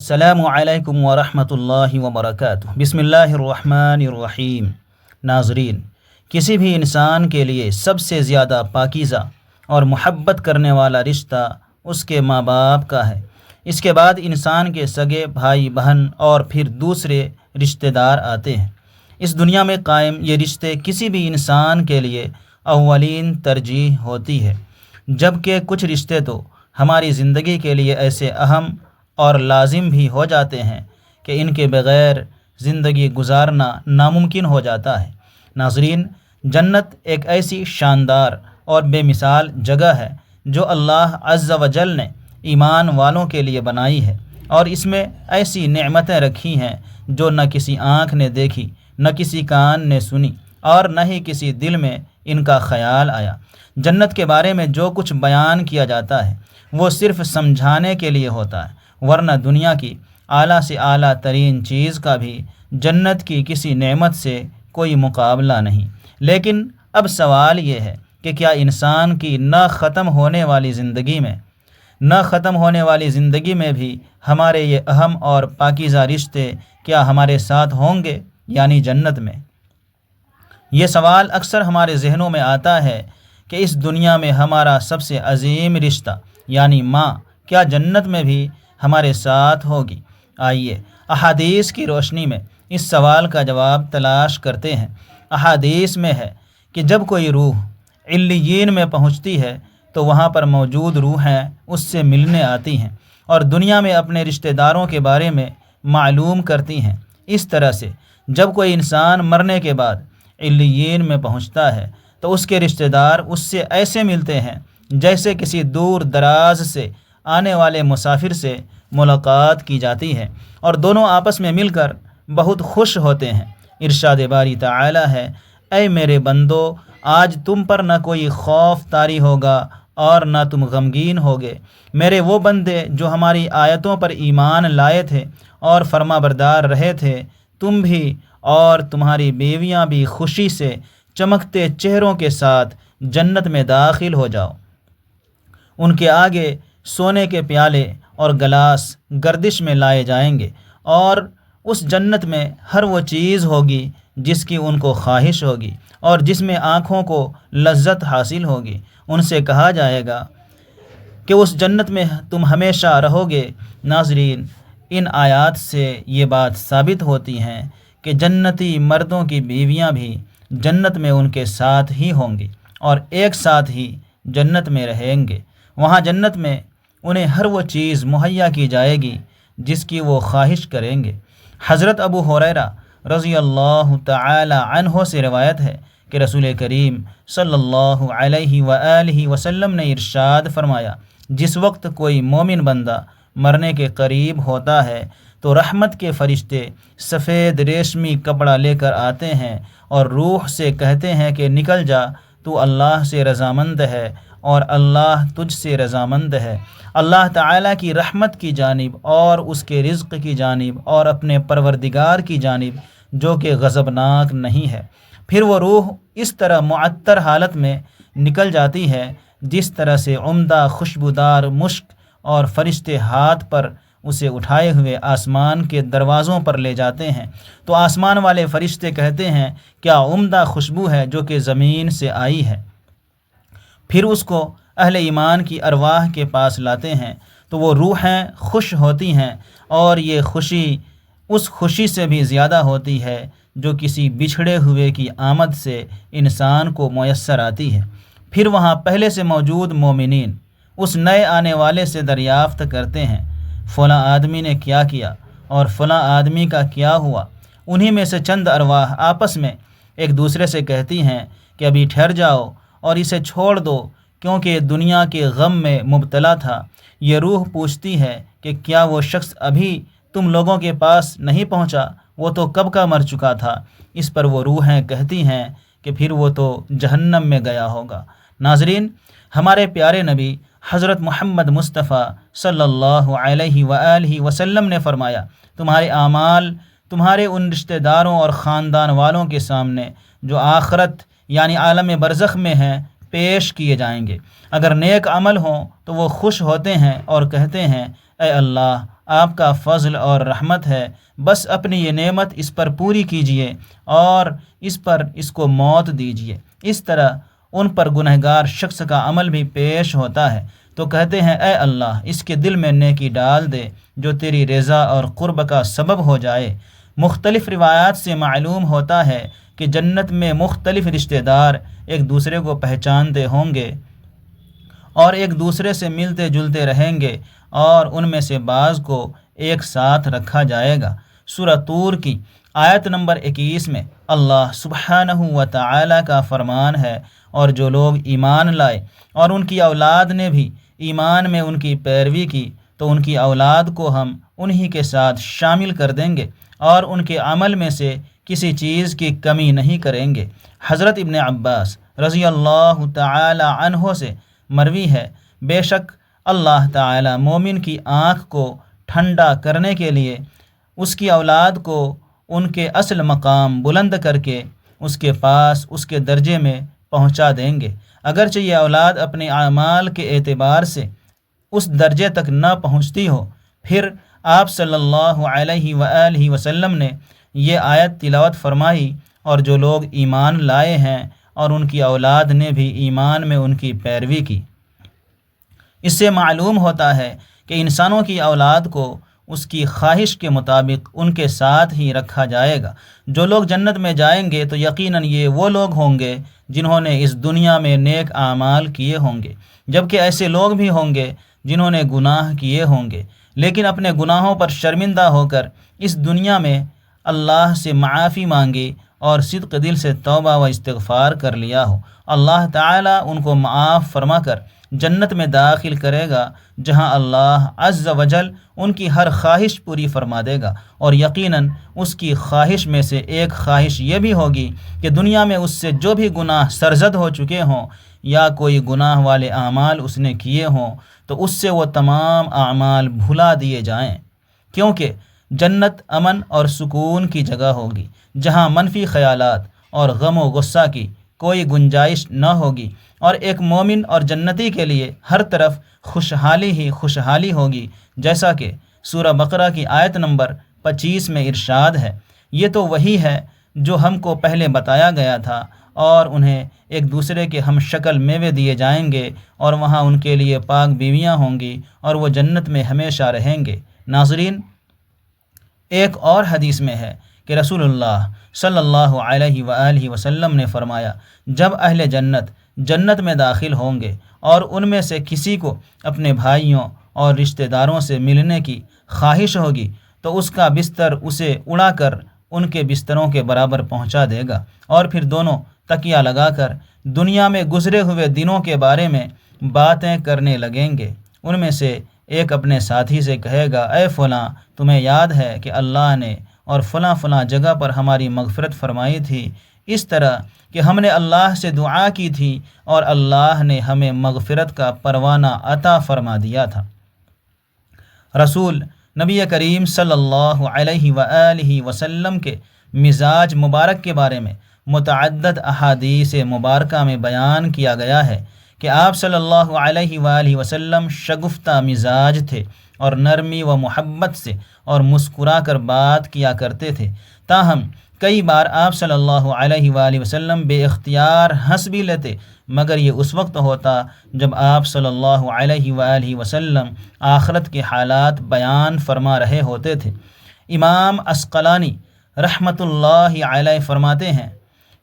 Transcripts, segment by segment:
السلام علیکم ورحمۃ اللہ وبرکاتہ۔ بسم اللہ الرحمن الرحیم۔ ناظرین، کسی بھی انسان کے لیے سب سے زیادہ پاکیزہ اور محبت کرنے والا رشتہ اس کے ماں باپ کا ہے۔ اس کے بعد انسان کے سگے بھائی بہن اور پھر دوسرے رشتہ دار آتے ہیں۔ اس دنیا میں قائم یہ رشتے کسی بھی انسان کے لیے اولین ترجیح ہوتی ہے، جبکہ کچھ رشتے تو ہماری زندگی کے لیے ایسے اہم اور لازم بھی ہو جاتے ہیں کہ ان کے بغیر زندگی گزارنا ناممکن ہو جاتا ہے۔ ناظرین، جنت ایک ایسی شاندار اور بے مثال جگہ ہے جو اللہ عز و جل نے ایمان والوں کے لیے بنائی ہے، اور اس میں ایسی نعمتیں رکھی ہیں جو نہ کسی آنکھ نے دیکھی، نہ کسی کان نے سنی، اور نہ ہی کسی دل میں ان کا خیال آیا۔ جنت کے بارے میں جو کچھ بیان کیا جاتا ہے وہ صرف سمجھانے کے لیے ہوتا ہے، ورنہ دنیا کی اعلیٰ سے اعلیٰ ترین چیز کا بھی جنت کی کسی نعمت سے کوئی مقابلہ نہیں۔ لیکن اب سوال یہ ہے کہ کیا انسان کی نہ ختم ہونے والی زندگی میں بھی ہمارے یہ اہم اور پاکیزہ رشتے کیا ہمارے ساتھ ہوں گے، یعنی جنت میں؟ یہ سوال اکثر ہمارے ذہنوں میں آتا ہے کہ اس دنیا میں ہمارا سب سے عظیم رشتہ یعنی ماں کیا جنت میں بھی ہمارے ساتھ ہوگی؟ آئیے احادیث کی روشنی میں اس سوال کا جواب تلاش کرتے ہیں۔ احادیث میں ہے کہ جب کوئی روح علیین میں پہنچتی ہے تو وہاں پر موجود روحیں اس سے ملنے آتی ہیں اور دنیا میں اپنے رشتہ داروں کے بارے میں معلوم کرتی ہیں۔ اس طرح سے جب کوئی انسان مرنے کے بعد علیین میں پہنچتا ہے تو اس کے رشتہ دار اس سے ایسے ملتے ہیں جیسے کسی دور دراز سے آنے والے مسافر سے ملاقات کی جاتی ہے، اور دونوں آپس میں مل کر بہت خوش ہوتے ہیں۔ ارشاد باری تعالی ہے، اے میرے بندو، آج تم پر نہ کوئی خوف طاری ہوگا اور نہ تم غمگین ہوگے۔ میرے وہ بندے جو ہماری آیتوں پر ایمان لائے تھے اور فرما بردار رہے تھے، تم بھی اور تمہاری بیویاں بھی خوشی سے چمکتے چہروں کے ساتھ جنت میں داخل ہو جاؤ۔ ان کے آگے سونے کے پیالے اور گلاس گردش میں لائے جائیں گے، اور اس جنت میں ہر وہ چیز ہوگی جس کی ان کو خواہش ہوگی اور جس میں آنکھوں کو لذت حاصل ہوگی۔ ان سے کہا جائے گا کہ اس جنت میں تم ہمیشہ رہو گے۔ ناظرین، ان آیات سے یہ بات ثابت ہوتی ہیں کہ جنتی مردوں کی بیویاں بھی جنت میں ان کے ساتھ ہی ہوں گی اور ایک ساتھ ہی جنت میں رہیں گے۔ وہاں جنت میں انہیں ہر وہ چیز مہیا کی جائے گی جس کی وہ خواہش کریں گے۔ حضرت ابو ہریرہ رضی اللہ تعالی عنہ سے روایت ہے کہ رسول کریم صلی اللہ علیہ وآلہ وسلم نے ارشاد فرمایا، جس وقت کوئی مومن بندہ مرنے کے قریب ہوتا ہے تو رحمت کے فرشتے سفید ریشمی کپڑا لے کر آتے ہیں اور روح سے کہتے ہیں کہ نکل جا، تو اللہ سے رضامند ہے اور اللہ تجھ سے رضامند ہے، اللہ تعالیٰ کی رحمت کی جانب اور اس کے رزق کی جانب اور اپنے پروردگار کی جانب جو کہ غضبناک نہیں ہے۔ پھر وہ روح اس طرح معطر حالت میں نکل جاتی ہے جس طرح سے عمدہ خوشبودار مشک، اور فرشتے ہاتھ پر اسے اٹھائے ہوئے آسمان کے دروازوں پر لے جاتے ہیں تو آسمان والے فرشتے کہتے ہیں، کیا عمدہ خوشبو ہے جو کہ زمین سے آئی ہے۔ پھر اس کو اہل ایمان کی ارواح کے پاس لاتے ہیں تو وہ روحیں خوش ہوتی ہیں، اور یہ خوشی اس خوشی سے بھی زیادہ ہوتی ہے جو کسی بچھڑے ہوئے کی آمد سے انسان کو میسر آتی ہے۔ پھر وہاں پہلے سے موجود مومنین اس نئے آنے والے سے دریافت کرتے ہیں، فلاں آدمی نے کیا کیا اور فلاں آدمی کا کیا ہوا۔ انہی میں سے چند ارواح آپس میں ایک دوسرے سے کہتی ہیں کہ ابھی ٹھہر جاؤ اور اسے چھوڑ دو، کیونکہ دنیا کے غم میں مبتلا تھا۔ یہ روح پوچھتی ہے کہ کیا وہ شخص ابھی تم لوگوں کے پاس نہیں پہنچا؟ وہ تو کب کا مر چکا تھا۔ اس پر وہ روحیں کہتی ہیں کہ پھر وہ تو جہنم میں گیا ہوگا۔ ناظرین، ہمارے پیارے نبی حضرت محمد مصطفیٰ صلی اللہ علیہ وآلہ وسلم نے فرمایا، تمہارے اعمال تمہارے ان رشتہ داروں اور خاندان والوں کے سامنے جو آخرت یعنی عالم برزخ میں ہیں پیش کیے جائیں گے۔ اگر نیک عمل ہوں تو وہ خوش ہوتے ہیں اور کہتے ہیں، اے اللہ آپ کا فضل اور رحمت ہے، بس اپنی یہ نعمت اس پر پوری کیجیے اور اس کو موت دیجیے۔ اس طرح ان پر گنہگار شخص کا عمل بھی پیش ہوتا ہے تو کہتے ہیں اے اللہ اس کے دل میں نیکی ڈال دے جو تیری رضا اور قرب کا سبب ہو جائے۔ مختلف روایات سے معلوم ہوتا ہے کہ جنت میں مختلف رشتہ دار ایک دوسرے کو پہچانتے ہوں گے اور ایک دوسرے سے ملتے جلتے رہیں گے، اور ان میں سے بعض کو ایک ساتھ رکھا جائے گا۔ سورہ طور کی آیت نمبر 21 میں اللہ سبحانہ و تعالی کا فرمان ہے، اور جو لوگ ایمان لائے اور ان کی اولاد نے بھی ایمان میں ان کی پیروی کی تو ان کی اولاد کو ہم انہی کے ساتھ شامل کر دیں گے اور ان کے عمل میں سے کسی چیز کی کمی نہیں کریں گے۔ حضرت ابن عباس رضی اللہ تعالی عنہ سے مروی ہے، بے شک اللہ تعالی مومن کی آنکھ کو ٹھنڈا کرنے کے لیے اس کی اولاد کو ان کے اصل مقام بلند کر کے اس کے پاس اس کے درجے میں پہنچا دیں گے، اگرچہ یہ اولاد اپنے اعمال کے اعتبار سے اس درجے تک نہ پہنچتی ہو۔ پھر آپ صلی اللہ علیہ وآلہ وسلم نے یہ آیت تلاوت فرمائی، اور جو لوگ ایمان لائے ہیں اور ان کی اولاد نے بھی ایمان میں ان کی پیروی کی۔ اس سے معلوم ہوتا ہے کہ انسانوں کی اولاد کو اس کی خواہش کے مطابق ان کے ساتھ ہی رکھا جائے گا۔ جو لوگ جنت میں جائیں گے تو یقیناً یہ وہ لوگ ہوں گے جنہوں نے اس دنیا میں نیک اعمال کیے ہوں گے، جبکہ ایسے لوگ بھی ہوں گے جنہوں نے گناہ کیے ہوں گے لیکن اپنے گناہوں پر شرمندہ ہو کر اس دنیا میں اللہ سے معافی مانگی اور صدق دل سے توبہ و استغفار کر لیا ہو۔ اللہ تعالیٰ ان کو معاف فرما کر جنت میں داخل کرے گا، جہاں اللہ عز و جل ان کی ہر خواہش پوری فرما دے گا، اور یقیناً اس کی خواہش میں سے ایک خواہش یہ بھی ہوگی کہ دنیا میں اس سے جو بھی گناہ سرزد ہو چکے ہوں یا کوئی گناہ والے اعمال اس نے کیے ہوں تو اس سے وہ تمام اعمال بھلا دیے جائیں، کیونکہ جنت امن اور سکون کی جگہ ہوگی جہاں منفی خیالات اور غم و غصہ کی کوئی گنجائش نہ ہوگی، اور ایک مومن اور جنتی کے لیے ہر طرف خوشحالی ہی خوشحالی ہوگی، جیسا کہ سورہ بقرہ کی آیت نمبر 25 میں ارشاد ہے۔ یہ تو وہی ہے جو ہم کو پہلے بتایا گیا تھا، اور انہیں ایک دوسرے کے ہم شکل میوے دیے جائیں گے، اور وہاں ان کے لیے پاک بیویاں ہوں گی، اور وہ جنت میں ہمیشہ رہیں گے۔ ناظرین، ایک اور حدیث میں ہے کہ رسول اللہ صلی اللہ علیہ وآلہ وسلم نے فرمایا، جب اہل جنت جنت میں داخل ہوں گے اور ان میں سے کسی کو اپنے بھائیوں اور رشتہ داروں سے ملنے کی خواہش ہوگی تو اس کا بستر اسے اڑا کر ان کے بستروں کے برابر پہنچا دے گا، اور پھر دونوں تکیہ لگا کر دنیا میں گزرے ہوئے دنوں کے بارے میں باتیں کرنے لگیں گے۔ ان میں سے ایک اپنے ساتھی سے کہے گا، اے فلاں، تمہیں یاد ہے کہ اللہ نے اور فلاں فلاں جگہ پر ہماری مغفرت فرمائی تھی، اس طرح کہ ہم نے اللہ سے دعا کی تھی اور اللہ نے ہمیں مغفرت کا پروانہ عطا فرما دیا تھا۔ رسول نبی کریم صلی اللہ علیہ وآلہ وسلم کے مزاج مبارک کے بارے میں متعدد احادیث مبارکہ میں بیان کیا گیا ہے کہ آپ صلی اللہ علیہ وآلہ وسلم شگفتہ مزاج تھے اور نرمی و محبت سے اور مسکرا کر بات کیا کرتے تھے، تاہم کئی بار آپ صلی اللہ علیہ وآلہ وسلم بے اختیار ہنس بھی لیتے، مگر یہ اس وقت ہوتا جب آپ صلی اللہ علیہ وآلہ وسلم آخرت کے حالات بیان فرما رہے ہوتے تھے۔ امام عسقلانی رحمۃ اللہ علیہ فرماتے ہیں،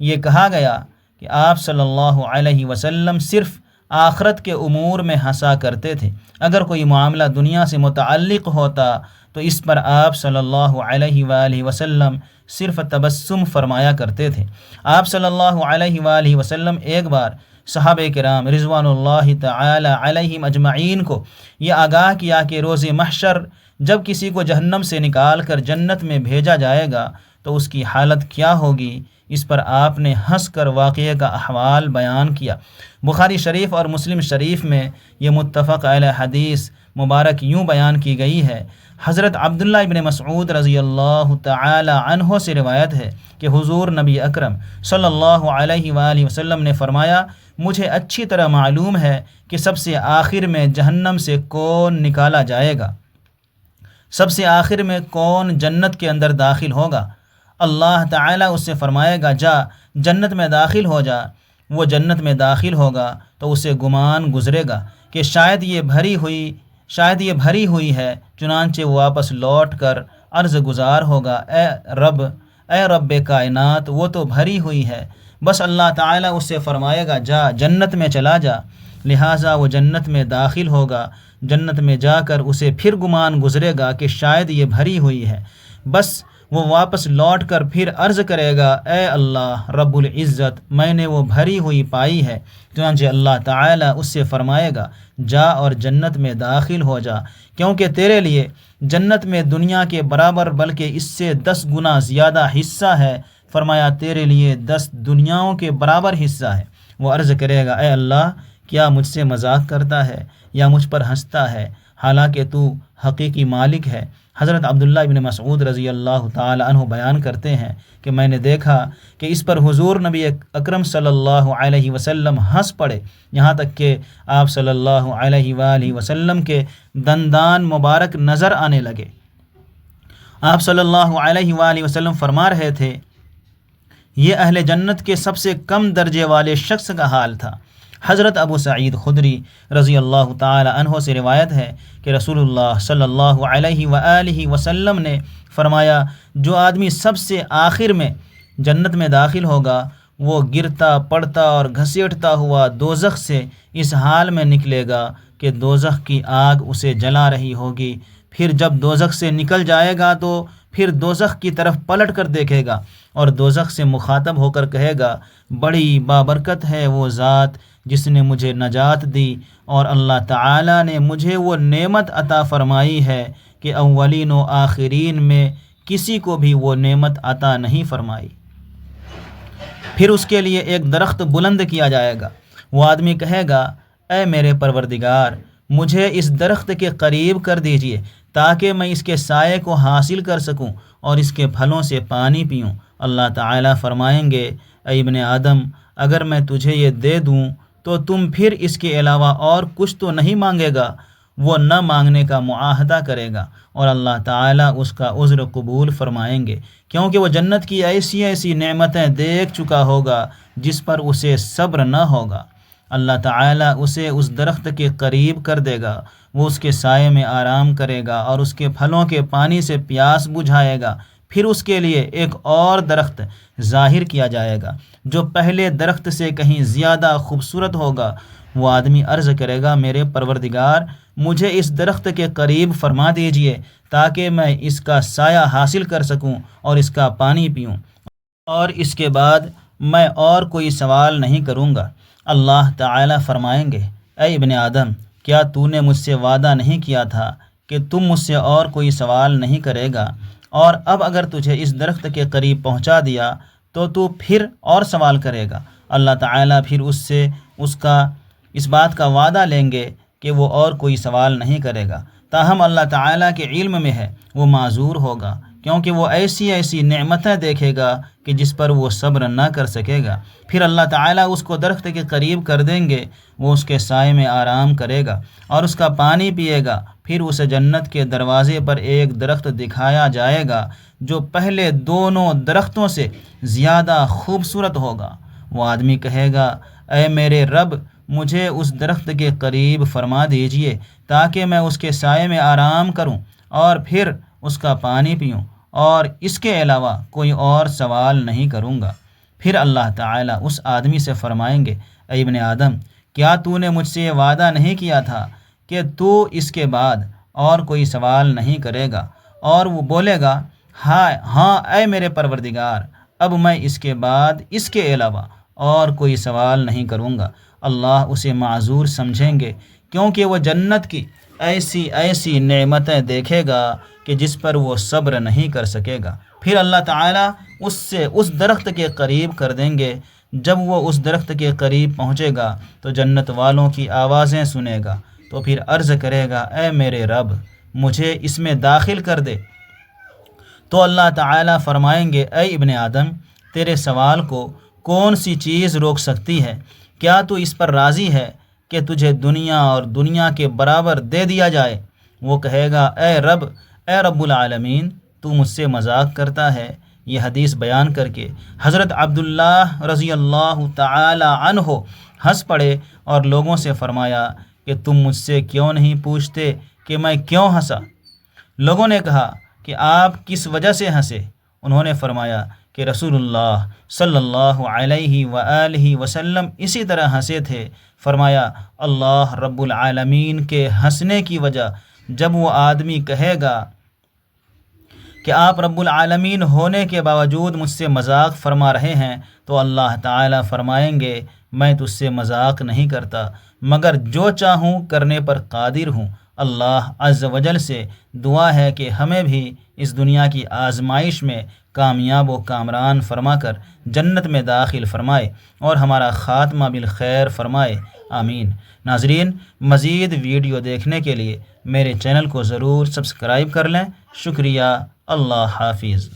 یہ کہا گیا کہ آپ صلی اللہ علیہ وسلم صرف آخرت کے امور میں ہنسا کرتے تھے، اگر کوئی معاملہ دنیا سے متعلق ہوتا تو اس پر آپ صلی اللہ علیہ وآلہ وسلم صرف تبسم فرمایا کرتے تھے۔ آپ صلی اللہ علیہ وآلہ وسلم ایک بار صحابہ کرام رضوان اللہ تعالی علیہم اجمعین کو یہ آگاہ کیا کہ روز محشر جب کسی کو جہنم سے نکال کر جنت میں بھیجا جائے گا تو اس کی حالت کیا ہوگی، اس پر آپ نے ہنس کر واقعے کا احوال بیان کیا۔ بخاری شریف اور مسلم شریف میں یہ متفق علیہ حدیث مبارک یوں بیان کی گئی ہے۔ حضرت عبداللہ ابن مسعود رضی اللہ تعالی عنہ سے روایت ہے کہ حضور نبی اکرم صلی اللہ علیہ وآلہ وسلم نے فرمایا، مجھے اچھی طرح معلوم ہے کہ سب سے آخر میں جہنم سے کون نکالا جائے گا۔ سب سے آخر میں کون جنت کے اندر داخل ہوگا؟ اللہ تعالیٰ اس سے فرمائے گا جا جنت میں داخل ہو جا۔ وہ جنت میں داخل ہوگا تو اسے گمان گزرے گا کہ شاید یہ بھری ہوئی ہے، چنانچہ وہ واپس لوٹ کر عرض گزار ہوگا اے رب کائنات، وہ تو بھری ہوئی ہے۔ بس اللہ تعالیٰ اس سے فرمائے گا جا جنت میں چلا جا۔ لہٰذا وہ جنت میں داخل ہوگا۔ جنت میں جا کر اسے پھر گمان گزرے گا کہ شاید یہ بھری ہوئی ہے۔ بس وہ واپس لوٹ کر پھر عرض کرے گا اے اللہ رب العزت، میں نے وہ بھری ہوئی پائی ہے۔ چنانچہ اللہ تعالیٰ اس سے فرمائے گا جا اور جنت میں داخل ہو جا، کیونکہ تیرے لیے جنت میں دنیا کے برابر بلکہ اس سے 10 گنا زیادہ حصہ ہے۔ فرمایا تیرے لیے 10 دنیاؤں کے برابر حصہ ہے۔ وہ عرض کرے گا اے اللہ، کیا مجھ سے مذاق کرتا ہے یا مجھ پر ہنستا ہے، حالانکہ تو حقیقی مالک ہے۔ حضرت عبداللہ ابن مسعود رضی اللہ تعالی عنہ بیان کرتے ہیں کہ میں نے دیکھا کہ اس پر حضور نبی اکرم صلی اللہ علیہ وسلم ہنس پڑے، یہاں تک کہ آپ صلی اللہ علیہ وآلہ وسلم کے دندان مبارک نظر آنے لگے۔ آپ صلی اللہ علیہ وآلہ وسلم فرما رہے تھے، یہ اہل جنت کے سب سے کم درجے والے شخص کا حال تھا۔ حضرت ابو سعید خدری رضی اللہ تعالی عنہ سے روایت ہے کہ رسول اللہ صلی اللہ علیہ وآلہ وسلم نے فرمایا، جو آدمی سب سے آخر میں جنت میں داخل ہوگا وہ گرتا پڑتا اور گھسیٹتا ہوا دوزخ سے اس حال میں نکلے گا کہ دوزخ کی آگ اسے جلا رہی ہوگی۔ پھر جب دوزخ سے نکل جائے گا تو پھر دوزخ کی طرف پلٹ کر دیکھے گا اور دوزخ سے مخاطب ہو کر کہے گا، بڑی بابرکت ہے وہ ذات جس نے مجھے نجات دی، اور اللہ تعالیٰ نے مجھے وہ نعمت عطا فرمائی ہے کہ اولین و آخرین میں کسی کو بھی وہ نعمت عطا نہیں فرمائی۔ پھر اس کے لیے ایک درخت بلند کیا جائے گا۔ وہ آدمی کہے گا، اے میرے پروردگار، مجھے اس درخت کے قریب کر دیجئے تاکہ میں اس کے سائے کو حاصل کر سکوں اور اس کے پھلوں سے پانی پیوں۔ اللہ تعالیٰ فرمائیں گے، اے ابن آدم، اگر میں تجھے یہ دے دوں تو تم پھر اس کے علاوہ اور کچھ تو نہیں مانگے گا؟ وہ نہ مانگنے کا معاہدہ کرے گا اور اللہ تعالیٰ اس کا عذر قبول فرمائیں گے، کیونکہ وہ جنت کی ایسی ایسی نعمتیں دیکھ چکا ہوگا جس پر اسے صبر نہ ہوگا۔ اللہ تعالیٰ اسے اس درخت کے قریب کر دے گا، وہ اس کے سائے میں آرام کرے گا اور اس کے پھلوں کے پانی سے پیاس بجھائے گا۔ پھر اس کے لیے ایک اور درخت ظاہر کیا جائے گا جو پہلے درخت سے کہیں زیادہ خوبصورت ہوگا۔ وہ آدمی عرض کرے گا، میرے پروردگار، مجھے اس درخت کے قریب فرما دیجئے تاکہ میں اس کا سایہ حاصل کر سکوں اور اس کا پانی پیوں، اور اس کے بعد میں اور کوئی سوال نہیں کروں گا۔ اللہ تعالیٰ فرمائیں گے، اے ابن آدم، کیا تو نے مجھ سے وعدہ نہیں کیا تھا کہ تم مجھ سے اور کوئی سوال نہیں کرے گا؟ اور اب اگر تجھے اس درخت کے قریب پہنچا دیا تو پھر اور سوال کرے گا۔ اللہ تعالیٰ پھر اس سے اس بات کا وعدہ لیں گے کہ وہ اور کوئی سوال نہیں کرے گا، تاہم اللہ تعالیٰ کے علم میں ہے وہ معذور ہوگا، کیونکہ وہ ایسی ایسی نعمتیں دیکھے گا کہ جس پر وہ صبر نہ کر سکے گا۔ پھر اللہ تعالیٰ اس کو درخت کے قریب کر دیں گے، وہ اس کے سائے میں آرام کرے گا اور اس کا پانی پیے گا۔ پھر اسے جنت کے دروازے پر ایک درخت دکھایا جائے گا جو پہلے دونوں درختوں سے زیادہ خوبصورت ہوگا۔ وہ آدمی کہے گا، اے میرے رب، مجھے اس درخت کے قریب فرما دیجئے تاکہ میں اس کے سائے میں آرام کروں اور پھر اس کا پانی پیوں، اور اس کے علاوہ کوئی اور سوال نہیں کروں گا۔ پھر اللہ تعالیٰ اس آدمی سے فرمائیں گے، اے ابن آدم، کیا تو نے مجھ سے یہ وعدہ نہیں کیا تھا کہ تو اس کے بعد اور کوئی سوال نہیں کرے گا؟ اور وہ بولے گا، ہاں اے میرے پروردگار، اب میں اس کے بعد اس کے علاوہ اور کوئی سوال نہیں کروں گا۔ اللہ اسے معذور سمجھیں گے، کیونکہ وہ جنت کی ایسی ایسی نعمتیں دیکھے گا کہ جس پر وہ صبر نہیں کر سکے گا۔ پھر اللہ تعالیٰ اس سے اس درخت کے قریب کر دیں گے۔ جب وہ اس درخت کے قریب پہنچے گا تو جنت والوں کی آوازیں سنے گا، تو پھر عرض کرے گا، اے میرے رب، مجھے اس میں داخل کر دے۔ تو اللہ تعالیٰ فرمائیں گے، اے ابن آدم، تیرے سوال کو کون سی چیز روک سکتی ہے؟ کیا تو اس پر راضی ہے کہ تجھے دنیا اور دنیا کے برابر دے دیا جائے؟ وہ کہے گا، اے رب، اے رب العالمین تو مجھ سے مذاق کرتا ہے۔ یہ حدیث بیان کر کے حضرت عبداللہ رضی اللہ تعالی عنہ ہنس پڑے اور لوگوں سے فرمایا کہ تم مجھ سے کیوں نہیں پوچھتے کہ میں کیوں ہنسا؟ لوگوں نے کہا کہ آپ کس وجہ سے ہنسے؟ انہوں نے فرمایا کہ رسول اللہ صلی اللہ علیہ وآلہ وسلم اسی طرح ہنسے تھے۔ فرمایا اللہ رب العالمین کے ہنسنے کی وجہ جب وہ آدمی کہے گا کہ آپ رب العالمین ہونے کے باوجود مجھ سے مذاق فرما رہے ہیں، تو اللہ تعالیٰ فرمائیں گے میں تجھ سے مذاق نہیں کرتا مگر جو چاہوں کرنے پر قادر ہوں۔ اللہ عز و جل سے دعا ہے کہ ہمیں بھی اس دنیا کی آزمائش میں کامیاب و کامران فرما کر جنت میں داخل فرمائے اور ہمارا خاتمہ بالخیر فرمائے، آمین۔ ناظرین، مزید ویڈیو دیکھنے کے لیے میرے چینل کو ضرور سبسکرائب کر لیں۔ شکریہ، اللہ حافظ۔